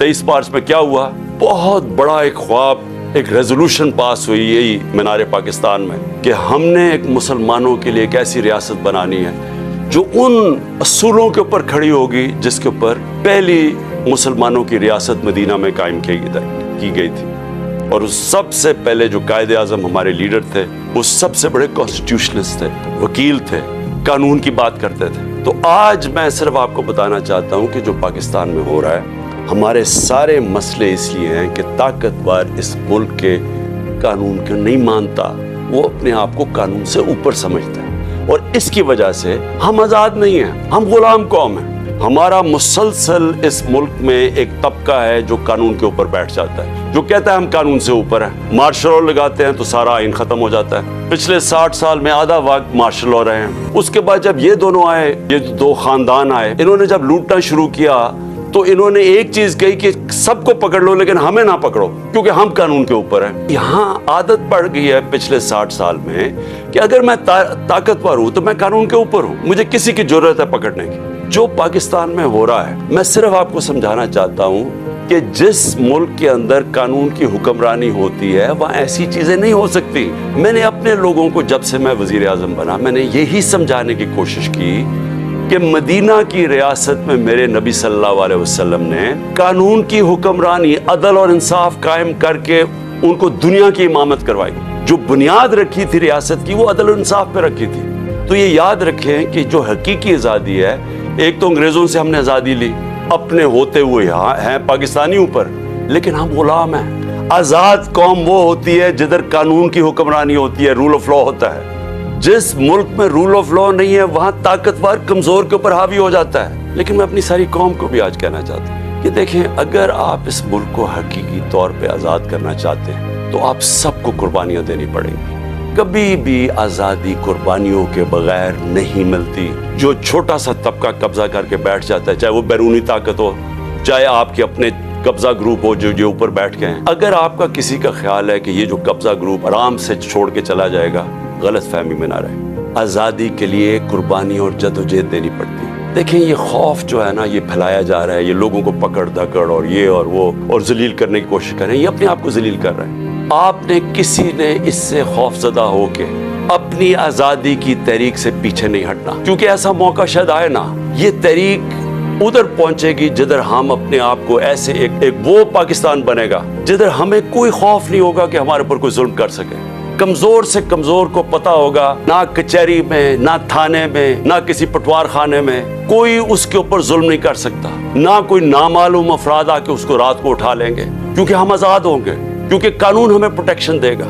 23 मार्च में क्या हुआ, बहुत बड़ा एक ख्वाब, एक रेजोल्यूशन पास हुई यही मीनार पाकिस्तान में कि हमने एक मुसलमानों के लिए एक ऐसी रियासत बनानी है जो उन असूलों के ऊपर खड़ी होगी जिसके ऊपर पहली मुसलमानों की रियासत मदीना में कायम की गई थी। और उस सबसे पहले जो कायदे आज़म हमारे लीडर थे, वो सबसे बड़े कॉन्स्टिट्यूशनिस्ट थे, वकील थे, कानून की बात करते थे। तो आज मैं सिर्फ आपको बताना चाहता हूँ कि जो पाकिस्तान में हो रहा है, हमारे सारे मसले इसलिए हैं कि ताकतवर इस मुल्क के कानून को नहीं मानता, वो अपने आप को कानून से ऊपर समझता है और इसकी वजह से हम आज़ाद नहीं हैं, हम गुलाम कौम हैं। हमारा मुसलसल इस मुल्क में एक तबका है जो कानून के ऊपर बैठ जाता है, जो कहता है हम कानून से ऊपर हैं। मार्शल लॉ लगाते हैं तो सारा आइन खत्म हो जाता है। पिछले 60 साल में आधा वक्त मार्शल लॉ रहे हैं। उसके बाद जब ये दोनों आए, ये दो खानदान आए, इन्होंने जब लूटना शुरू किया तो इन्होंने एक चीज कही कि सबको पकड़ लो लेकिन हमें ना पकड़ो, क्योंकि हम कानून के ऊपर हैं। यहाँ आदत पड़ गई है पिछले 60 साल में कि अगर मैं ताकतवर हूं तो मैं कानून के ऊपर हूं, मुझे किसी की जरूरत है पकड़ने की। जो पाकिस्तान में हो रहा है, मैं सिर्फ आपको समझाना चाहता हूं कि जिस मुल्क के अंदर कानून की हुक्मरानी होती है वहां ऐसी चीजें नहीं हो सकती। मैंने अपने लोगों को, जब से मैं वजीर आजम बना, मैंने यही समझाने की कोशिश की कि मदीना की रियासत में मेरे नबी सल्लल्लाहु अलैहि वसल्लम ने कानून की हुक्मरानी, अदल और इंसाफ कायम करके उनको दुनिया की इमामत करवाई। जो बुनियाद रखी थी रियासत की, वो अदल और इंसाफ पे रखी थी। तो ये याद रखें कि जो हकीकी आज़ादी है, एक तो अंग्रेजों से हमने आज़ादी ली, अपने होते हुए यहाँ हैं पाकिस्तानी ऊपर, लेकिन हम गुलाम हैं। आज़ाद कौम वो होती है जिधर कानून की हुक्मरानी होती है, रूल ऑफ लॉ होता है। जिस मुल्क में रूल ऑफ लॉ नहीं है, वहां ताकतवर कमजोर के ऊपर हावी हो जाता है। लेकिन मैं अपनी सारी कौम को भी आज कहना चाहता हूँ कि देखें, अगर आप इस मुल्क को हकीकी तौर पे आज़ाद करना चाहते हैं तो आप सबको कुर्बानियाँ देनी पड़ेंगी। कभी भी आज़ादी कुर्बानियों के बगैर नहीं मिलती। जो छोटा सा तबका कब्जा करके बैठ जाता है, चाहे वो बैरूनी ताकत हो, चाहे आपके अपने कब्जा ग्रुप हो जो ऊपर बैठ गए हैं, अगर आपका किसी का ख्याल है कि ये जो कब्जा ग्रुप आराम से छोड़ के चला जाएगा, गलत फहमी में ना रहे। आज़ादी के लिए कुर्बानी और जदोजहद देनी पड़ती है। देखें, ये खौफ जो है ना, ये फैलाया जा रहा है, ये लोगों को पकड़ धकड़ और ये और वो और जलील करने की कोशिश कर रहे हैं, ये अपने आप को जलील कर रहे हैं। आपने किसी ने इससे खौफजदा होके अपनी आज़ादी की तहरीक से पीछे नहीं हटना, क्योंकि ऐसा मौका शायद आए ना, ये तहरीक उधर पहुंचेगी जिधर हम अपने आप को ऐसे एक वो पाकिस्तान बनेगा जिधर हमें कोई खौफ नहीं होगा कि हमारे ऊपर कोई जुल्म कर सके। कमजोर से कमजोर को पता होगा, ना कचहरी में, ना थाने में, ना किसी पटवार खाने में कोई उसके ऊपर जुल्म नहीं कर सकता, ना कोई नामालूम अफराद आके उसको रात को उठा लेंगे, क्योंकि हम आज़ाद होंगे, क्योंकि कानून हमें प्रोटेक्शन देगा।